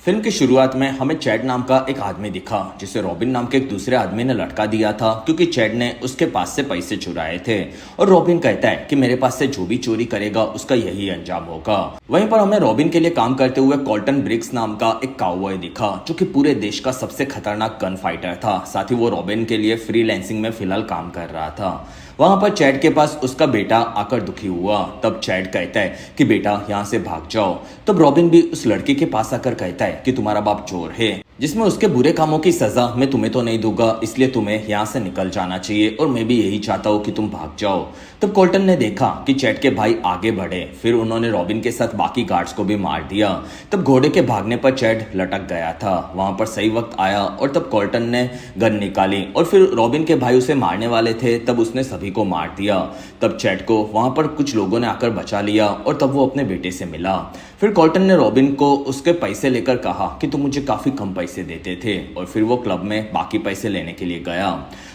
Film की शुरुआत में हमें चैड नाम का एक आदमी दिखा जिसे रॉबिन नाम के एक दूसरे आदमी ने लटका दिया था क्योंकि चैड ने उसके पास से पैसे चुराए थे। और रॉबिन कहता है कि मेरे पास से जो भी चोरी करेगा उसका यही अंजाम होगा। वहीं पर हमें रॉबिन के लिए काम करते हुए कॉल्टन ब्रिग्स नाम का एक काउबॉय दिखा जो कि पूरे देश का सबसे खतरनाक गन फाइटर था। साथ ही वो रॉबिन के लिए फ्रीलांसिंग में फिलहाल काम कर रहा था। वहां पर चैड के पास उसका बेटा आकर दुखी हुआ। तब चैड कहता है कि बेटा यहाँ से भाग जाओ। तब रॉबिन भी उस लड़के के पास आकर कहता है कि तुम्हारा बाप चोर है, जिसमें उसके बुरे कामों की सजा मैं तुम्हें तो नहीं दूंगा, इसलिए तुम्हें यहाँ से निकल जाना चाहिए और मैं भी यही चाहता हूँ कि तुम भाग जाओ। तब कॉल्टन ने देखा कि चैड के भाई आगे बढ़े, फिर उन्होंने रॉबिन के साथ बाकी गार्ड्स को भी मार दिया। तब घोड़े के भागने पर चैड लटक गया था। वहां पर सही वक्त आया और तब कॉल्टन ने गन निकाली और फिर रॉबिन के भाई उसे मारने वाले थे, तब उसने सभी को मार दिया। तब चैड को वहां पर कुछ लोगों ने आकर बचा लिया और तब वो अपने बेटे से मिला। फिर कॉल्टन ने रॉबिन को उसके पैसे लेकर कहा कि तुम मुझे काफी कम पैसे देते थे, और फिर वो क्लब में बाकी पैसे लेने के लिए गया।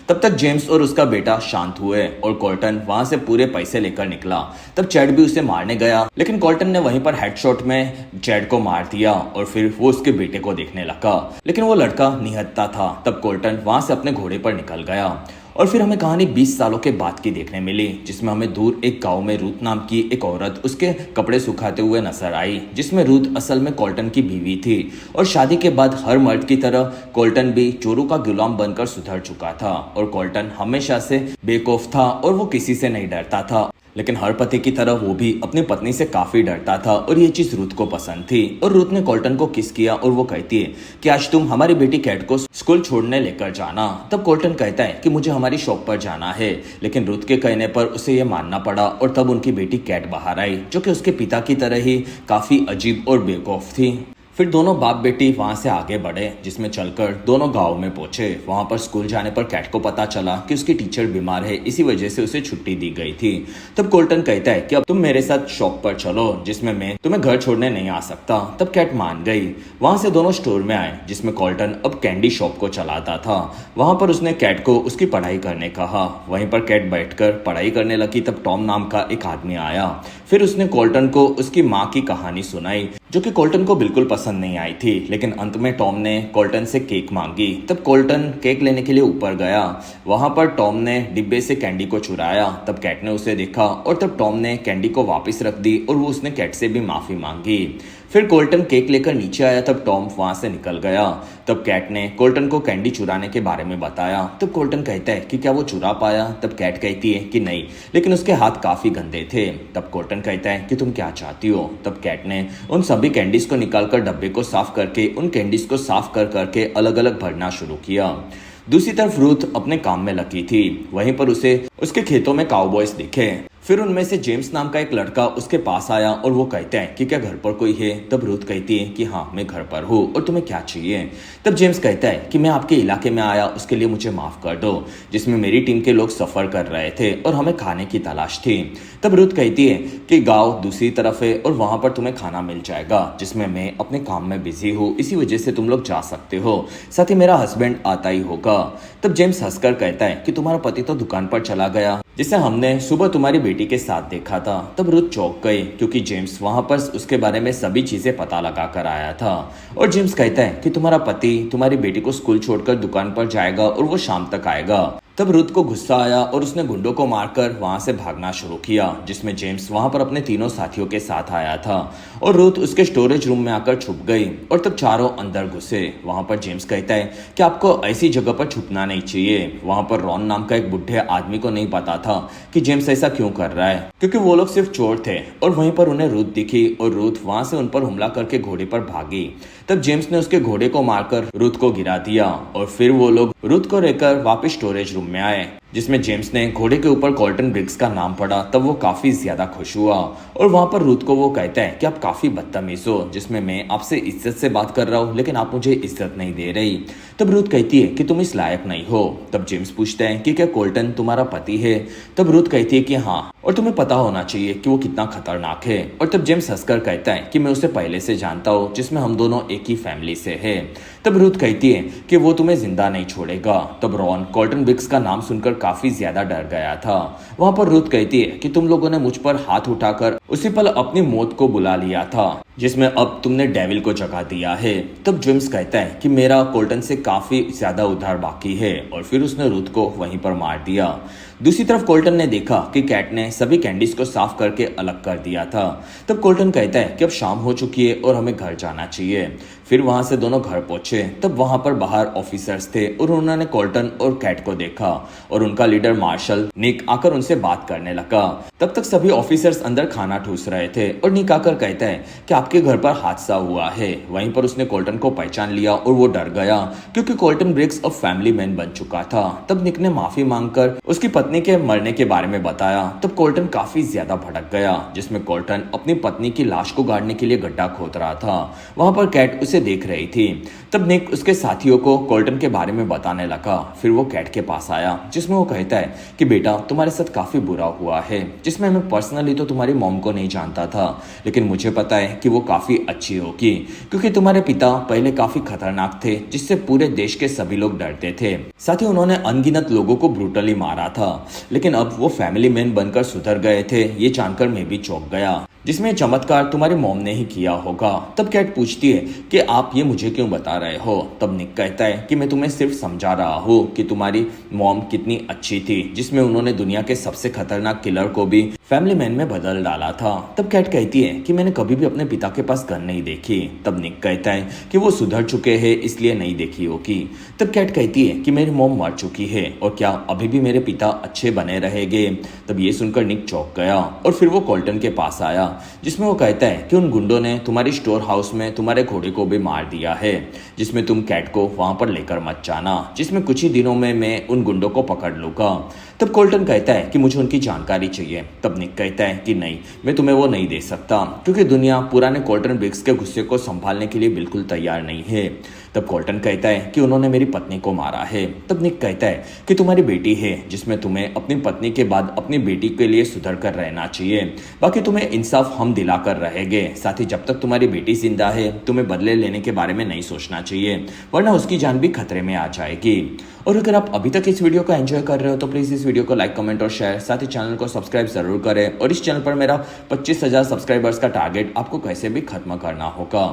तब तक जेम्स और उसका बेटा शांत हुए और कॉल्टन वहां से पूरे पैसे लेकर निकला। तब चैड भी उसे मारने गया, लेकिन कॉल्टन ने वहीं पर हेडशॉट में चैड को मार दिया और फिर वो उसके बेटे को देखने लगा, लेकिन वो लड़का निहत्था था। तब कॉल्टन वहां से अपने घोड़े पर निकल गया और फिर हमें कहानी 20 सालों के बाद की देखने मिली, जिसमें हमें दूर एक गांव में रूथ नाम की एक औरत उसके कपड़े सुखाते हुए नजर आई, जिसमें रूथ असल में कॉल्टन की बीवी थी। और शादी के बाद हर मर्द की तरह कॉल्टन भी चोरों का गुलाम बनकर सुधर चुका था और कॉल्टन हमेशा से बेखौफ था और वो किसी से नहीं डरता था। लेकिन हर पति की तरह वो भी अपनी पत्नी से काफी डरता था और ये चीज रूथ को पसंद थी। और रूथ ने कॉल्टन को किस किया और वो कहती है कि आज तुम हमारी बेटी कैट को स्कूल छोड़ने लेकर जाना। तब कॉल्टन कहता है कि मुझे हमारी शॉप पर जाना है, लेकिन रूथ के कहने पर उसे ये मानना पड़ा। और तब उनकी बेटी कैट बाहर आई, जो कि उसके पिता की तरह ही काफी अजीब और बेखौफ थी। फिर दोनों बाप बेटी वहां से आगे बढ़े, जिसमें चलकर दोनों गांव में पहुंचे। वहां पर स्कूल जाने पर कैट को पता चला कि उसकी टीचर बीमार है, इसी वजह से उसे छुट्टी दी गई थी। तब कॉल्टन कहता है कि अब तुम मेरे साथ शॉप पर चलो, जिसमें मैं तुम्हें घर छोड़ने नहीं आ सकता। तब कैट मान गई। वहां से दोनों स्टोर में आए, जिसमें कॉल्टन अब कैंडी शॉप को चलाता था। वहां पर उसने कैट को उसकी पढ़ाई करने कहा। वहीं पर कैट बैठकर पढ़ाई करने लगी। तब टॉम नाम का एक आदमी आया। फिर उसने कॉल्टन को उसकी माँ की कहानी सुनाई, जो कि कॉल्टन को बिल्कुल पसंद नहीं आई थी। लेकिन अंत में टॉम ने कॉल्टन से केक मांगी। तब कॉल्टन केक लेने के लिए ऊपर गया। वहां पर टॉम ने डिब्बे से कैंडी को चुराया। तब कैट ने उसे देखा और तब टॉम ने कैंडी को वापस रख दी और वो उसने कैट से भी माफी मांगी। फिर कॉल्टन केक लेकर नीचे आया। तब टॉम वहां से निकल गया। तब कैट ने कॉल्टन को कैंडी चुराने के बारे में बताया। तब कॉल्टन कहता है कि क्या वो चुरा पाया। तब कैट कहती है कि नहीं, लेकिन उसके हाथ काफी गंदे थे। तब कॉल्टन कहता है कि तुम क्या चाहती हो। तब कैट ने उन सभी कैंडीज को निकालकर डब्बे को साफ करके उन कैंडीज को साफ कर करके अलग अलग भरना शुरू किया। दूसरी तरफ रूथ अपने काम में लगी थी। वहीं पर उसे उसके खेतों में काउबॉयज दिखे। फिर उनमें से जेम्स नाम का एक लड़का उसके पास आया और वो कहता है कि क्या घर पर कोई है। तब रूथ कहती है कि हाँ, मैं घर पर हूँ और तुम्हें क्या चाहिए। तब जेम्स कहता है कि मैं आपके इलाके में आया, उसके लिए मुझे माफ कर दो, जिसमें मेरी टीम के लोग सफर कर रहे थे और हमें खाने की तलाश थी। तब रूथ कहती है कि गांव दूसरी तरफ है और वहां पर तुम्हें खाना मिल जाएगा, जिसमें मैं अपने काम में बिजी हूँ, इसी वजह से तुम लोग जा सकते हो। साथ ही मेरा हस्बैंड आता ही होगा। तब जेम्स हंसकर कहता है कि तुम्हारा पति तो दुकान पर चला गया, जिसे हमने सुबह तुम्हारी बेटी के साथ देखा था। तब रूथ चौंक गई क्योंकि जेम्स वहां पर उसके बारे में सभी चीजें पता लगा कर आया था। और जेम्स कहता है कि तुम्हारा पति तुम्हारी बेटी को स्कूल छोड़कर दुकान पर जाएगा और वो शाम तक आएगा। तब रूथ को गुस्सा आया और उसने गुंडों को मारकर वहां से भागना शुरू किया, जिसमें जेम्स वहां पर अपने तीनों साथियों के साथ आया था। और रूथ उसके स्टोरेज रूम में आकर छुप गई और तब चारों अंदर घुसे। वहां पर जेम्स कहता है कि आपको ऐसी जगह पर छुपना नहीं चाहिए। वहां पर रॉन नाम का एक बुढ़े आदमी को नहीं पता था कि जेम्स ऐसा क्यों कर रहा है, क्योंकि वो लोग सिर्फ चोर थे। और वहीं पर उन्हें रूथ दिखी और रूथ वहां से उन पर हमला करके घोड़े पर भागी। तब जेम्स ने उसके घोड़े को मारकर रूथ को गिरा दिया और फिर वो लोग रूथ को लेकर वापस स्टोरेज रूम में आए, जिसमें जेम्स ने घोड़े के ऊपर कॉल्टन ब्रिग्स का नाम पढ़ा। तब वो काफी ज्यादा खुश हुआ और वहां पर रूथ को वो कहता है कि आप काफी बदतमीज हो, जिसमें मैं आपसे इज्जत से बात कर रहा हूँ लेकिन आप मुझे इज्जत नहीं दे रही। तब रूथ कहती है कि तुम इस लायक नहीं हो। तब जेम्स पूछता है कि क्या कॉल्टन तुम्हारा पति है। तब रूथ कहती है कि हाँ, और तुम्हें पता होना चाहिए कि वो कितना खतरनाक है। और तब जेम्स हंसकर कहता है कि मैं उसे पहले से जानता हूँ, जिसमें हम दोनों एक ही फैमिली से हैं। तब रूथ कहती है कि वो तुम्हें जिंदा नहीं छोड़ेगा। तब रॉन कोल्टन ब्रिग्स का नाम सुनकर काफी ज्यादा डर गया था। वहां पर रूथ कहती है कि तुम लोगों ने मुझ पर हाथ उठाकर उसी पल अपनी मौत को बुला लिया था, जिसमें अब तुमने डेविल को जगा दिया है। तब जेम्स कहता है कि मेरा कोल्टन से काफी ज्यादा उधार बाकी है, और फिर उसने रूथ को वहीं पर मार दिया। दूसरी तरफ कोल्टन ने देखा कि कैट ने सभी कैंडीज को साफ करके अलग कर दिया था। तब कोल्टन कहता है कि अब शाम हो चुकी है और हमें घर जाना चाहिए। फिर वहां से दोनों घर पहुंचे। तब वहां पर बाहर ऑफिसर्स थे और उन्होंने कोल्टन और कैट को देखा, और उनका लीडर मार्शल निक आकर उनसे बात करने लगा। तब तक सभी ऑफिसर्स अंदर खाना ठूस रहे थे, और निक आकर कहता है कि आपके घर पर हादसा हुआ है। वहीं पर उसने कोल्टन को पहचान लिया और वो डर गया, क्योंकि कोल्टन ब्रिग्स अब फैमिली मैन बन चुका था। तब निक ने माफी मांगकर उसकी पत्नी के मरने के बारे में बताया। तब कोल्टन काफी ज्यादा भड़क गया, जिसमें कोल्टन अपनी पत्नी की लाश को गाड़ने के लिए गड्ढा खोद रहा था। वहां पर कैट उसे देख रही थी। तब निक उसके साथियों को कोल्टन के बारे में बताने लगा। फिर वो कैट के पास आया, जिसमें वो कहता है कि बेटा तुम्हारे साथ काफी बुरा हुआ है, जिसमें मैं पर्सनली तो तुम्हारी मॉम को नहीं जानता था, लेकिन मुझे पता है कि वो काफी अच्छी होगी, क्योंकि तुम्हारे पिता पहले काफी खतरनाक थे, जिससे पूरे देश के सभी लोग डरते थे। साथ ही उन्होंने अनगिनत लोगों को ब्रूटली मारा था, लेकिन अब वो फैमिली मैन बनकर सुधर गए थे। ये जानकर मैं भी चौंक गया, जिसमें चमत्कार तुम्हारी मॉम ने ही किया होगा। तब कैट पूछती है कि आप ये मुझे क्यों बता रहे हो। तब निक कहता है कि मैं तुम्हें सिर्फ समझा रहा हूँ कि तुम्हारी मॉम कितनी अच्छी थी, जिसमें उन्होंने दुनिया के सबसे खतरनाक किलर को भी फैमिली मैन में बदल डाला था। तब कैट कहती है कि मैंने कभी भी अपने पिता के पास गन नहीं देखी। तब निक कहता है कि वो सुधर चुके हैं, इसलिए नहीं देखी होगी। तब कैट कहती है कि मेरी मॉम मर चुकी है, और क्या अभी भी मेरे पिता अच्छे बने रहेंगे। तब ये सुनकर निक चौंक गया, और फिर वो कोल्टन के पास आया, जिसमें वो कहता है कि उन गुंडों ने तुम्हारी स्टोर हाउस में तुम्हारे घोड़े को भी मार दिया है, जिसमें तुम कैट को वहां पर लेकर मत जाना, जिसमें कुछ ही दिनों में मैं उन गुंडों को पकड़ लूंगा। तब कोल्टन कहता है कि मुझे उनकी जानकारी चाहिए। तब निक कहता है कि नहीं, मैं तुम्हें वो नहीं दे सकता, क्योंकि दुनिया पुराने कोल्टन ब्रिग्स के गुस्से को संभालने के लिए बिल्कुल तैयार नहीं है। तब कोल्टन कहता है कि उन्होंने मेरी पत्नी को मारा है। तब निक कहता है कि तुम्हारी बेटी है, जिसमें तुम्हें अपनी पत्नी के बाद अपनी बेटी के लिए सुधर कर रहना चाहिए, बाकी तुम्हें इंसाफ हम दिला कर रहेंगे। साथ ही जब तक तुम्हारी बेटी जिंदा है, तुम्हें बदले लेने के बारे में नहीं सोचना चाहिए, वरना उसकी जान भी खतरे में आ जाएगी। और अगर आप अभी तक इस वीडियो को एंजॉय कर रहे हो तो प्लीज इस वीडियो को लाइक, कमेंट और शेयर, साथ ही चैनल को सब्सक्राइब जरूर करें। और इस चैनल पर मेरा 25,000 सब्सक्राइबर्स का टारगेट आपको कैसे भी खत्म करना होगा।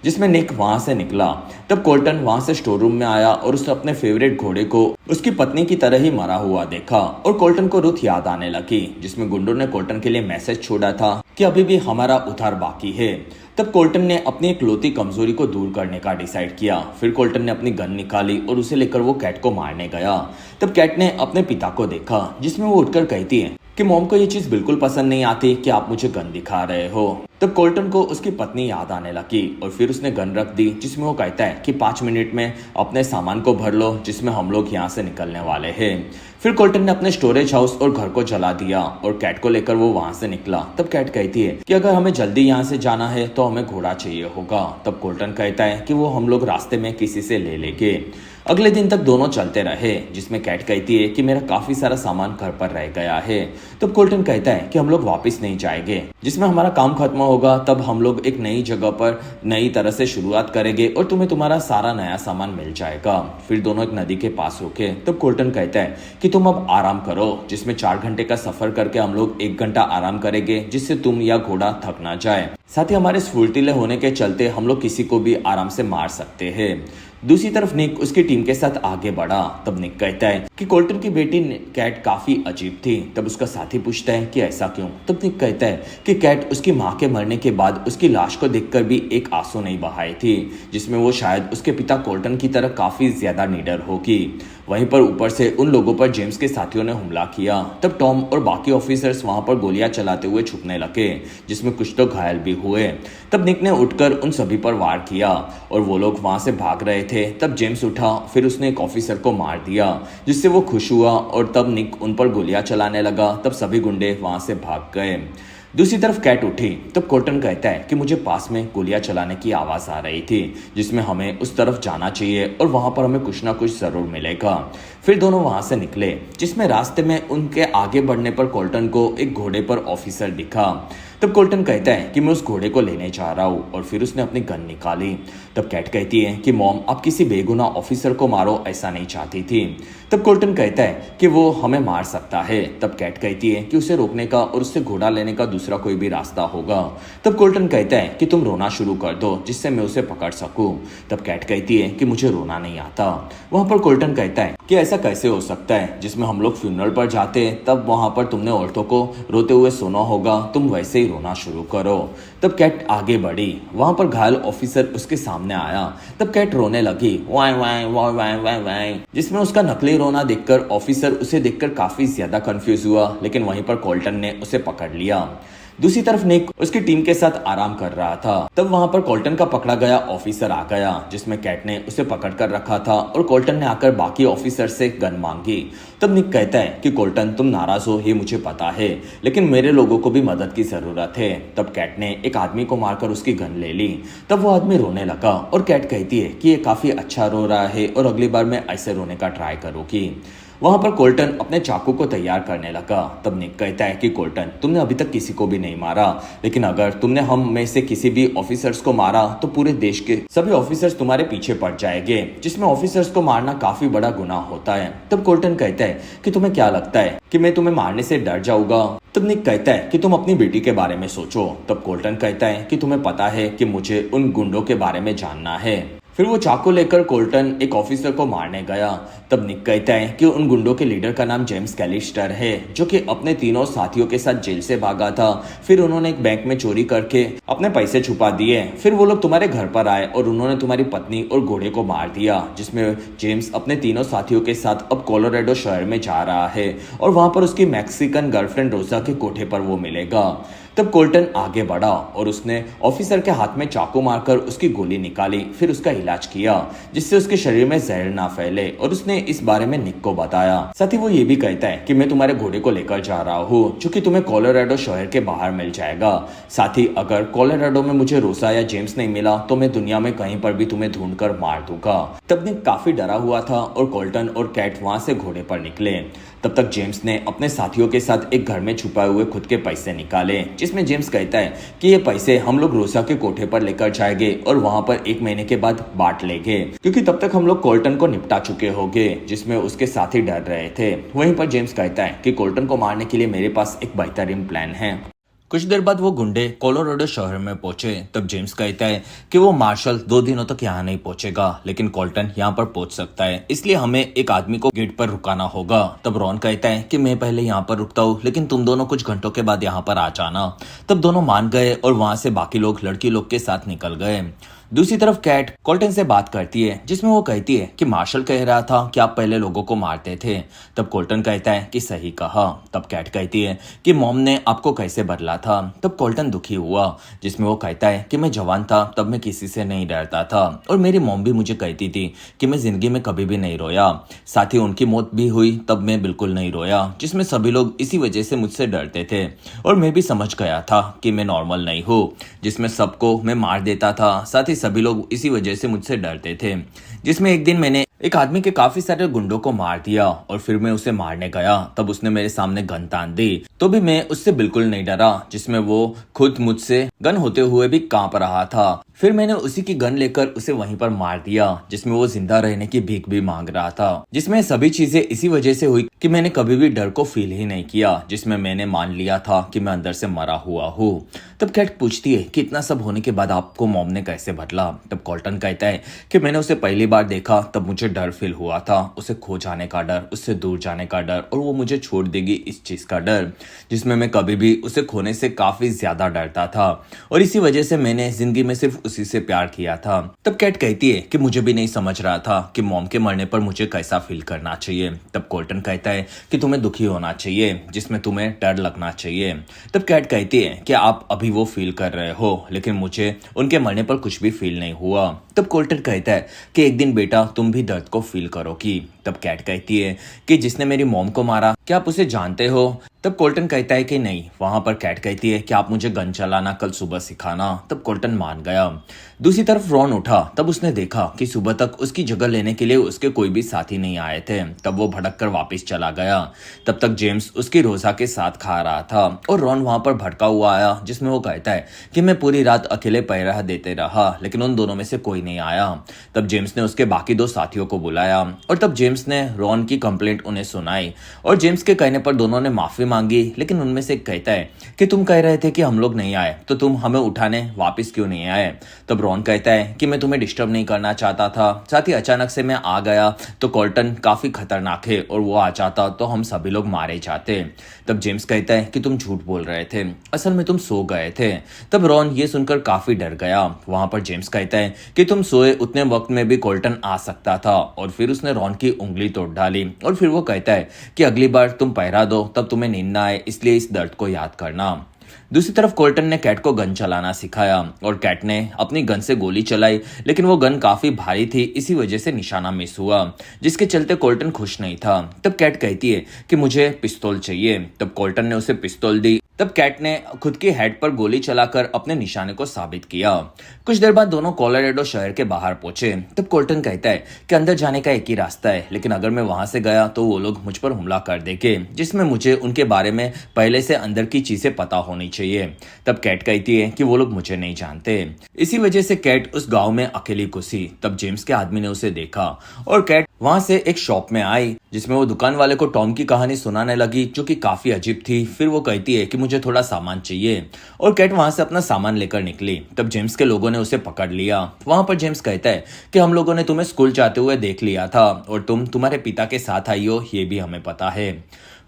जिसमें निक वहां से निकला। तब कोल्टन वहां से स्टोर रूम में आया और उसने अपने फेवरेट घोड़े को उसकी पत्नी की तरह ही मरा हुआ देखा, और कोल्टन को रुथ याद आने लगी, जिसमें गुंडों ने कोल्टन के लिए मैसेज छोड़ा था कि अभी भी हमारा उधार बाकी है। तब कोल्टन ने अपनी इकलौती कमजोरी को दूर करने का डिसाइड किया। फिर कोल्टन ने अपनी गन निकाली और उसे लेकर वो कैट को मारने गया। तब कैट ने अपने पिता को देखा, जिसमें वो उठकर कहती है कि मॉम को ये चीज बिल्कुल पसंद नहीं आती कि आप मुझे गन दिखा रहे हो। तब कोल्टन को उसकी पत्नी याद आने लगी, और फिर उसने गन रख दी, जिसमें वो कहता है कि 5 मिनट में अपने सामान को भर लो, जिसमें हम लोग यहाँ से निकलने वाले हैं। फिर कोल्टन ने अपने स्टोरेज हाउस और घर को जला दिया, और कैट को लेकर वो वहां से निकला। तब कैट कहती है कि अगर हमें जल्दी यहाँ से जाना है तो हमें घोड़ा चाहिए होगा। तब कोल्टन कहता है कि वो हम लोग रास्ते में किसी से ले लेंगे। अगले दिन तक दोनों चलते रहे, जिसमें कैट कहती है कि मेरा काफी सारा सामान घर पर रह गया है। तब कोल्टन कहता है कि हम लोग वापस नहीं जाएंगे, जिसमें हमारा काम खत्म होगा तब हम लोग एक नई जगह पर नई तरह से शुरुआत करेंगे, और तुम्हें तुम्हारा सारा नया सामान मिल जाएगा। फिर दोनों एक नदी के पास रुके। तब कोल्टन कहता है कि तुम अब आराम करो, जिसमें 4 घंटे का सफर करके हम लोग 1 घंटा आराम करेंगे, जिससे तुम या घोड़ा थक ना जाए। साथ ही हमारे फुर्तीले होने के चलते हम लोग किसी को भी आराम से मार सकते हैं। दूसरी तरफ निक उसकी टीम के साथ आगे बढ़ा। तब निक कहता है कि कोल्टन की बेटी कैट काफी अजीब थी। तब उसका साथी पूछता है कि ऐसा क्यों। तब निक कहता है कि कैट उसकी माँ के मरने के बाद उसकी लाश को देखकर भी एक आंसू नहीं बहाई थी, जिसमें वो शायद उसके पिता कोल्टन की तरह काफी ज्यादा निडर होगी। वहीं पर ऊपर से उन लोगों पर जेम्स के साथियों ने हमला किया। तब टॉम और बाकी ऑफिसर्स वहां पर गोलियां चलाते हुए छुपने लगे, जिसमें कुछ तो घायल भी हुए। तब निक ने उठकर उन सभी पर वार किया, और वो लोग वहां से भाग रहे थे। तब जेम्स उठा, फिर उसने एक ऑफिसर को मार दिया, जिससे वो खुश हुआ, और तब निक उन पर गोलियां चलाने लगा। तब सभी गुंडे वहां से भाग गए। दूसरी तरफ कैट उठी तब कोल्टन कहता है कि मुझे पास में गोलियां चलाने की आवाज आ रही थी, जिसमें हमें उस तरफ जाना चाहिए और वहां पर हमें कुछ ना कुछ जरूर मिलेगा। फिर दोनों वहां से निकले, जिसमें रास्ते में उनके आगे बढ़ने पर कोल्टन को एक घोड़े पर ऑफिसर दिखा। तब कोल्टन कहता है कि मैं उस घोड़े को लेने जा रहा हूँ और फिर उसने अपनी गन निकाली। तब कैट कहती है कि मॉम, आप किसी बेगुनाह ऑफिसर को मारो, ऐसा नहीं चाहती थी। तब कोल्टन कहता है कि वो हमें मार सकता है। तब कैट कहती है कि उसे रोकने का और उससे घोड़ा लेने का दूसरा कोई भी रास्ता होगा। तब कोल्टन कहता है कि तुम रोना शुरू कर दो जिससे मैं उसे पकड़ सकूं। तब कैट कहती है कि मुझे रोना नहीं आता। वहां पर कोल्टन कहता है कि ऐसा कैसे हो सकता है, जिसमें हम लोग फ्यूनरल पर जाते हैं तब वहां पर तुमने औरतों को रोते हुए सुना होगा, तुम वैसे ही रोना शुरू करो। तब कैट आगे बढ़ी, वहां पर घायल ऑफिसर उसके सामने आया। तब कैट रोने लगी, वाई वाई वाई वाई वाई वाई, जिसमें उसका नकली रोना देखकर ऑफिसर उसे देखकर काफी ज्यादा कंफ्यूज हुआ, लेकिन वहीं पर कोल्टन ने उसे पकड़ लिया। दूसरी तरफ निक उसकी टीम के साथ आराम कर रहा था। तब वहां पर कोल्टन का पकड़ा गया ऑफिसर आ गया, जिसमें कैट ने उसे पकड़ कर रखा था और कोल्टन ने आकर बाकी ऑफिसर से गन मांगी। तब निक कहता है कि कोल्टन, तुम नाराज हो ये मुझे पता है, लेकिन मेरे लोगों को भी मदद की जरूरत है। तब कैट ने एक आदमी को मारकर उसकी गन ले ली। तब वो आदमी रोने लगा और कैट कहती है कि ये काफी अच्छा रो रहा है और अगली बार मैं ऐसे रोने का ट्राई करूंगी। वहां पर कोल्टन अपने चाकू को तैयार करने लगा। तब निक कहता है कि कोल्टन, तुमने अभी तक किसी को भी नहीं मारा, लेकिन अगर तुमने हम में से किसी भी ऑफिसर्स को मारा तो पूरे देश के सभी ऑफिसर्स तुम्हारे पीछे पड़ जाएंगे, जिसमें ऑफिसर्स को मारना काफी बड़ा गुनाह होता है। तब कोल्टन कहता है कि तुम्हें क्या लगता है कि मैं तुम्हें मारने से डर जाऊंगा? तब निक कहता है कि तुम अपनी बेटी के बारे में सोचो। तब कोल्टन कहता है कि तुम्हें पता है कि मुझे उन गुंडों के बारे में जानना है। फिर वो चाकू लेकर कोल्टन एक ऑफिसर को मारने गया। तब निक कहता है कि उन गुंडों के लीडर का नाम जेम्स कैलिस्टर है, जो कि अपने तीनों साथियों के साथ जेल से भागा था। फिर उन्होंने एक बैंक में चोरी करके अपने पैसे छुपा दिए। फिर वो लोग तुम्हारे घर पर आए और उन्होंने तुम्हारी पत्नी और घोड़े को मार दिया, जिसमें जेम्स अपने तीनों साथियों के साथ अब कोलोराडो शहर में जा रहा है और वहां पर उसकी मैक्सिकन गर्लफ्रेंड रोसा के कोठे पर वो मिलेगा। तब कोल्टन आगे बढ़ा और उसने ऑफिसर के हाथ में चाकू मारकर उसकी गोली निकाली, फिर उसका इलाज किया जिससे उसके शरीर में जहर ना फैले, और उसने इस बारे में निक को बताया। साथ ही वो ये भी कहता है कि मैं तुम्हारे घोड़े को लेकर जा रहा हूँ, जो कि तुम्हें कोलोराडो शहर के बाहर मिल जाएगा। साथ ही अगर कोलोराडो में मुझे रोसा या जेम्स नहीं मिला तो मैं दुनिया में कहीं पर भी तुम्हें ढूंढ कर मार दूंगा। तब निक काफी डरा हुआ था और कोल्टन और कैट वहां से घोड़े पर निकले। तब तक जेम्स ने अपने साथियों के साथ एक घर में छुपाए हुए खुद के पैसे निकाले, जिसमें जेम्स कहता है कि ये पैसे हम लोग रोसा के कोठे पर लेकर जाएंगे और वहां पर 1 महीने के बाद बांट लेंगे, क्योंकि तब तक हम लोग कोल्टन को निपटा चुके होंगे, जिसमें उसके साथी डर रहे थे। वहीं पर जेम्स कहता है कि कोल्टन को मारने के लिए मेरे पास एक बेहतरीन प्लान है। कुछ देर बाद वो गुंडे कोलोराडो शहर में पहुंचे। तब जेम्स कहता है कि वो मार्शल 2 दिनों तक यहाँ नहीं पहुंचेगा, लेकिन कोल्टन यहाँ पर पहुंच सकता है, इसलिए हमें एक आदमी को गेट पर रुकाना होगा। तब रॉन कहता है कि मैं पहले यहाँ पर रुकता हूँ, लेकिन तुम दोनों कुछ घंटों के बाद यहाँ पर आ जाना। तब दोनों मान गए और वहां से बाकी लोग लड़की लोग के साथ निकल गए। दूसरी तरफ कैट कोल्टन से बात करती है, जिसमें वो कहती है कि मार्शल कह रहा था कि आप पहले लोगों को मारते थे। तब कोल्टन कहता है कि सही कहा। तब कैट कहती है कि मॉम ने आपको कैसे बदला था। तब कोल्टन दुखी हुआ, जिसमें वो कहता है कि मैं जवान था तब मैं किसी से नहीं डरता था, और मेरी मॉम भी मुझे कहती थी कि मैं जिंदगी में कभी भी नहीं रोया। साथ ही उनकी मौत भी हुई तब मैं बिल्कुल नहीं रोया, जिसमें सभी लोग इसी वजह से मुझसे डरते थे, और मैं भी समझ गया था कि मैं नॉर्मल नहीं हूँ, जिसमें सबको मैं मार देता था। साथ ही सभी लोग इसी वजह से मुझसे डरते थे, जिसमें एक दिन मैंने एक आदमी के काफी सारे गुंडों को मार दिया और फिर मैं उसे मारने गया। तब उसने मेरे सामने गन तान दी, तो भी मैं उससे बिल्कुल नहीं डरा, जिसमें वो खुद मुझसे गन होते हुए भी कांप रहा था। फिर मैंने उसी की गन लेकर उसे वहीं पर मार दिया, जिसमें वो जिंदा रहने की भीख भी मांग रहा था। जिसमें सभी चीजें इसी वजह से हुई कि मैंने कभी भी डर को फील ही नहीं किया, जिसमें मैंने मान लिया था कि मैं अंदर से मरा हुआ हूँ। तब कैट पूछती है कि इतना सब होने के बाद आपको मॉम ने कैसे बदला। तब कोल्टन कहता है कि मैंने उसे पहली बार देखा तब मुझे डर फील हुआ था, उसे खो जाने का डर, उससे दूर जाने का डर, और वो मुझे छोड़ देगी इस चीज का डर, जिसमें मैं कभी भी उसे खोने से काफी ज्यादा डरता था, और इसी वजह से मैंने जिंदगी में सिर्फ उसी से प्यार किया था। तब कैट कहती है कि मुझे भी नहीं समझ रहा था कि मॉम के मरने पर मुझे कैसा फील करना चाहिए। तब कोल्टन कहता है कि तुम्हें दुखी होना चाहिए, जिसमें तुम्हें डर लगना चाहिए। तब कैट कहती है कि आप अभी वो फील कर रहे हो, लेकिन मुझे उनके मरने पर कुछ भी फील नहीं हुआ। तब कोल्टन कहता है कि एक दिन बेटा तुम भी दर्द को फील करोगी। तब कैट कहती है कि जिसने मेरी मॉम को मारा क्या आप उसे जानते हो? तब कोल्टन कहता है कि नहीं। वहां पर कैट कहती है कि आप मुझे गन चलाना कल सुबह सिखाना। तब कोल्टन मान गया। दूसरी तरफ रॉन उठा। तब उसने देखा कि सुबह तक उसकी जगह लेने के लिए उसके कोई भी साथी नहीं आए थे। तब वो भड़क कर वापस चला गया। तब तक जेम्स उसकी रोजा के साथ खा रहा था और रॉन वहां पर भड़का हुआ आया, जिसमें वो कहता है कि मैं पूरी रात अकेले पहरा देते रहा, लेकिन उन दोनों में से कोई नहीं आया। तब जेम्स ने उसके बाकी दो साथियों को बुलाया और तब जेम्स ने रॉन की कंप्लेंट उन्हें सुनाई और जेम्स के कहने पर दोनों ने माफी मांगी। लेकिन उनमें से एक कहता है कि तुम कह रहे थे कि हम लोग नहीं आए, तो तुम हमें उठाने वापस क्यों नहीं आए? तब रॉन कहता है कि मैं तुम्हें डिस्टर्ब नहीं करना चाहता था, साथ ही अचानक से मैं आ गया तो कोल्टन काफी खतरनाक है और वो आ जाता तो हम सभी लोग मारे जाते। तब जेम्स कहता है कि तुम झूठ बोल रहे थे, असल में तुम सो गए थे। तब रॉन ये सुनकर काफी डर गया। वहां पर जेम्स कहता है कि तुम सोए उतने वक्त में भी कोल्टन आ सकता था और फिर उसने रॉन की उंगली तोड़ डाली और फिर वो कहता है कि अगली बार तुम पहरा दो तब तुम्हें नींद ना आए, इसलिए इस दर्द को याद करना। दूसरी तरफ कोल्टन ने कैट को गन चलाना सिखाया और कैट ने अपनी गन से गोली चलाई, लेकिन वो गन काफी भारी थी, इसी वजह से निशाना मिस हुआ, जिसके चलते कोल्टन खुश नहीं था। तब कैट कहती है कि मुझे पिस्तौल चाहिए। तब कोल्टन ने उसे पिस्तौल दी। तब कैट ने खुद की हेड पर गोली चलाकर अपने निशाने को साबित किया। कुछ देर बाद दोनों कोलोराडो शहर के बाहर पहुंचे। तब कोल्टन कहता है कि अंदर जाने का एक ही रास्ता है, लेकिन अगर मैं वहां से गया तो वो लोग मुझ पर हमला कर देंगे, जिसमें मुझे उनके बारे में पहले से अंदर की चीजें पता होनी चाहिए। तब कैट कहती है कि वो लोग मुझे नहीं जानते। इसी वजह से कैट उस गांव में अकेली घुसी। तब जेम्स के आदमी ने उसे देखा और कैट वहां से एक शॉप में आई, जिसमें वो दुकान वाले को टॉम की कहानी सुनाने लगी, जो कि काफी अजीब थी। फिर वो कहती है कि मुझे थोड़ा सामान चाहिए और कैट वहां से अपना सामान लेकर निकली। तब जेम्स के लोगों ने उसे पकड़ लिया। वहां पर जेम्स कहता है कि हम लोगों ने तुम्हें स्कूल जाते हुए देख लिया था और तुम तुम्हारे पिता के साथ आई हो, ये भी हमें पता है।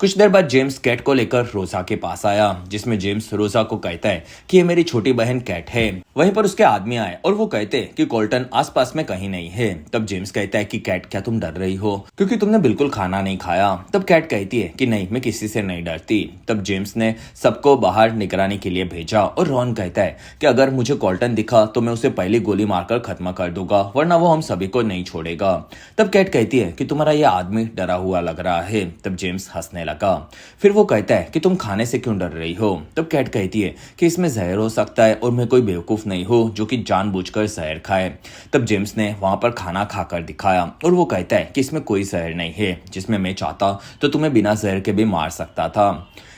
कुछ देर बाद जेम्स कैट को लेकर रोजा के पास आया, जिसमें जेम्स रोजा को कहता है कि ये मेरी छोटी बहन कैट है। वहीं पर उसके आदमी आए और वो कहते हैं कि कोल्टन आसपास में कहीं नहीं है। तब जेम्स कहता है कि कैट क्या तुम डर रही हो, क्योंकि तुमने बिल्कुल खाना नहीं खाया? तब कैट कहती है कि नहीं, मैं किसी से नहीं डरती। तब जेम्स ने सबको बाहर निगरानी के लिए भेजा और रॉन कहता है कि अगर मुझे कोल्टन दिखा तो मैं उसे पहली गोली मारकर खत्म कर दूंगा, वरना वो हम सभी को नहीं छोड़ेगा। तब कैट कहती है कि तुम्हारा यह आदमी डरा हुआ लग रहा है। तब जेम्स हंसने लगा। फिर वो कहता है कि तुम खाने से क्यों डर रही हो? तब कैट कहती है कि इसमें जहर हो सकता है और मैं कोई बेवकूफ नहीं हूँ जो कि जानबूझकर जहर खाए। तब जेम्स ने वहां पर खाना खाकर दिखाया और वो कहता है कि इसमें कोई जहर नहीं है, जिसमें मैं चाहता तो तुम्हें बिना जहर के भी मार सकता था।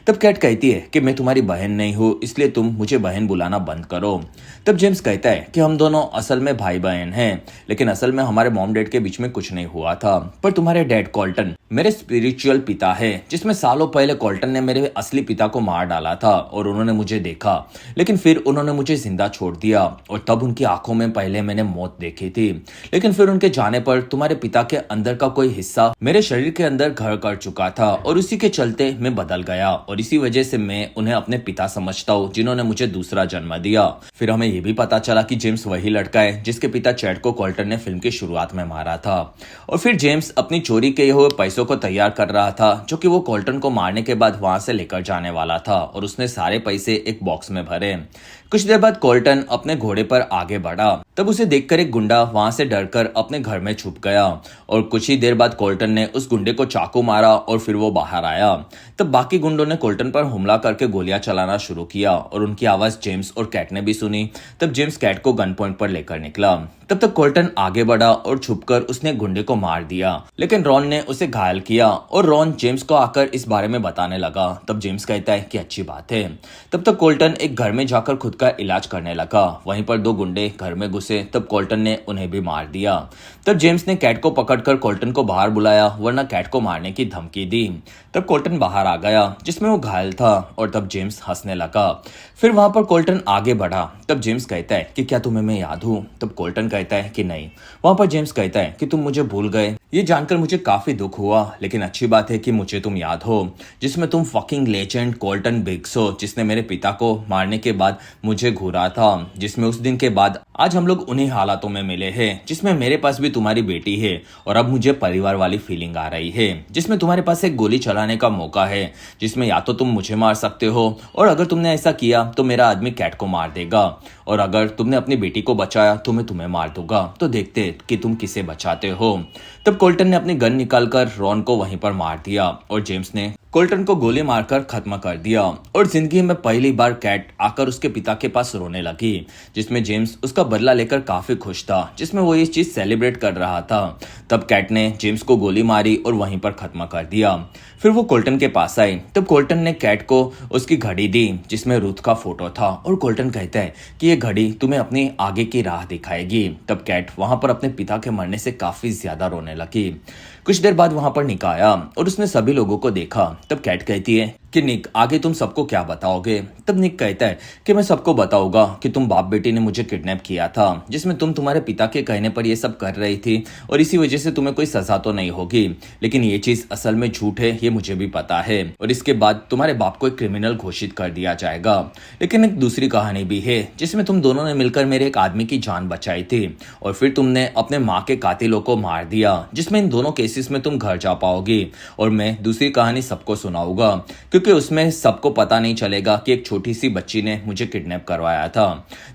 तब कैट कहती है कि मैं तुम्हारी बहन नहीं हूँ, इसलिए तुम मुझे बहन बुलाना बंद करो। तब जेम्स कहता है कि हम दोनों असल में भाई बहन हैं, लेकिन असल में हमारे मॉम डैड के बीच में कुछ नहीं हुआ था, पर तुम्हारे डैड कोल्टन मेरे स्पिरिचुअल पिता है, जिसमें सालों पहले कोल्टन ने मेरे असली पिता को मार डाला था और उन्होंने मुझे देखा, लेकिन फिर उन्होंने मुझे जिंदा छोड़ दिया और तब उनकी आंखों में पहले मैंने मौत देखी थी, लेकिन फिर उनके जाने पर तुम्हारे पिता के अंदर का कोई हिस्सा मेरे शरीर के अंदर घर कर चुका था और उसी के चलते मैं बदल गया और इसी वजह से मैं उन्हें अपने पिता समझता हूँ, जिन्होंने मुझे दूसरा जन्म दिया। फिर हमें यह भी पता चला कि जेम्स वही लड़का है जिसके पिता चैड को कोल्टन ने फिल्म की शुरुआत में मारा था। और फिर जेम्स अपनी चोरी किए हुए पैसों को तैयार कर रहा था, जो कि वो कोल्टन को मारने के बाद वहां से लेकर जाने वाला था, और उसने सारे पैसे एक बॉक्स में भरे। कुछ देर बाद कोल्टन अपने घोड़े पर आगे बढ़ा। तब उसे देखकर एक गुंडा वहां से डरकर अपने घर में छुप गया और कुछ ही देर बाद कोल्टन ने उस गुंडे को चाकू मारा और फिर वो बाहर आया। तब बाकी गुंडों ने कोल्टन पर हमला करके गोलियां चलाना शुरू किया और उनकी आवाज जेम्स और कैट ने भी सुनी। तब जेम्स कैट को गन पॉइंट पर लेकर निकला। तब तक कोल्टन आगे बढ़ा और छुपकर उसने गुंडे को मार दिया, लेकिन रॉन ने उसे घायल किया और रॉन जेम्स को आकर इस बारे में बताने लगा। तब जेम्स कहता है कि अच्छी बात है। तब तक कोल्टन एक घर में जाकर खुद का इलाज करने लगा। वहीं पर दो गुंडे घर में घुसे, तब कोल्टन ने उन्हें भी मार दिया। तब जेम्स ने कैट को पकड़कर कोल्टन को बाहर बुलाया, वरना कैट को मारने की धमकी दी। तब कोल्टन बाहर आ गया जिसमें वो घायल था और तब जेम्स हंसने लगा। फिर वहां पर कोल्टन आगे बढ़ा। तब जेम्स कहता है कि क्या तुम्हें मैं याद हूँ? तब कोल्टन कहता है कि नहीं। वहां पर जेम्स कहता है कि तुम मुझे भूल गए, ये जानकर मुझे काफी दुख हुआ, लेकिन अच्छी बात है कि मुझे तुम याद हो, जिसमें तुम फकिंग लेजेंड कोल्टन बिग्स हो, जिसने मेरे पिता को मारने के बाद मुझे घूरा था, जिसमें उस दिन के बाद आज हम लोग उन्हीं हालातों में मिले हैं, जिसमें मेरे पास भी तुम्हारी बेटी है और अब मुझे परिवार वाली फीलिंग आ रही है, जिसमें तुम्हारे पास एक गोली चलाने का मौका है, जिसमें या तो तुम मुझे मार सकते हो और अगर तुमने ऐसा किया तो मेरा आदमी कैट को मार देगा, और अगर तुमने अपनी बेटी को बचाया तो मैं तुम्हें मार दूंगा, तो देखते कि तुम किसे बचाते हो। तब कोल्टन ने अपनी गन निकालकर रॉन को वहीं पर मार दिया और जेम्स ने कोल्टन को गोली मारकर खत्म कर दिया। और जिंदगी में पहली बार कैट आकर उसके पिता के पास रोने लगी, जिसमें जेम्स उसका बदला लेकर काफी खुश था, जिसमें वो ये चीज सेलिब्रेट कर रहा था। तब कैट ने जेम्स को गोली मारी और वहीं पर खत्म कर दिया। फिर वो कोल्टन के पास आई। तब कोल्टन ने कैट को उसकी घड़ी दी, जिसमें रूथ का फोटो था। और कोल्टन कहता है कि ये घड़ी तुम्हें अपनी आगे की राह दिखाएगी। तब कैट वहां पर अपने पिता के मरने से काफी ज्यादा रोने लगी। कुछ देर बाद वहां पर निक आया और उसने सभी लोगों को देखा। तब कैट कहती है कि निक, आगे तुम सबको क्या बताओगे? तब निक कहता है कि मैं सबको बताऊंगा कि तुम बाप बेटी ने मुझे किडनैप किया था, जिसमें तुम तुम्हारे पिता के कहने पर ये सब कर रही थी, और इसी वजह से तुम्हें कोई सजा तो नहीं होगी, लेकिन ये चीज असल में झूठ है, ये मुझे भी पता है, और इसके बाद तुम्हारे बाप को एक क्रिमिनल घोषित कर दिया जाएगा। लेकिन एक दूसरी कहानी भी है, जिसमें तुम दोनों ने मिलकर मेरे एक आदमी की जान बचाई थी, और फिर तुमने अपने माँ के कातिलों को मार दिया, जिसमें इन दोनों केसेस में तुम घर जा पाओगी, और मैं दूसरी कहानी सबको सुनाऊंगा, क्योंकि उसमें सबको पता नहीं चलेगा कि एक छोटी सी बच्ची ने मुझे किडनैप करवाया था।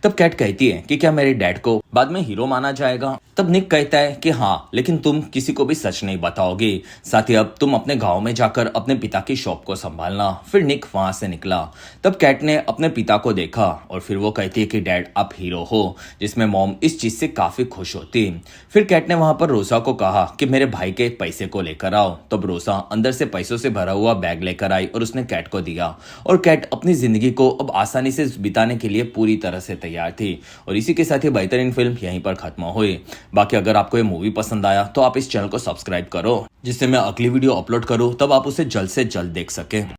तब कैट कहती है कि क्या मेरे डैड को बाद में हीरो माना जाएगा? तब निक कहता है कि हाँ, लेकिन तुम किसी को भी सच नहीं बताओगी, साथ ही अब तुम अपने गांव में जाकर अपने पिता की शॉप को संभालना। फिर निक वहां से निकला। तब कैट ने अपने पिता को देखा और फिर वो कहती है कि डैड आप हीरो हो, जिसमें मॉम इस चीज से काफी खुश होती। फिर कैट ने वहां पर रोसा को कहा कि मेरे भाई के पैसे को लेकर आओ। तब रोसा अंदर से पैसों से भरा हुआ बैग लेकर आई और उसने कैट को दिया, और कैट अपनी जिंदगी को अब आसानी से बिताने के लिए पूरी तरह से तैयार थी। और इसी के साथ ये बेहतरीन फिल्म यहीं पर खत्म हुई। बाकी अगर आपको ये मूवी पसंद आया तो आप इस चैनल को सब्सक्राइब करो, जिससे मैं अगली वीडियो अपलोड करूं तब आप उसे जल्द से जल्द देख सकें।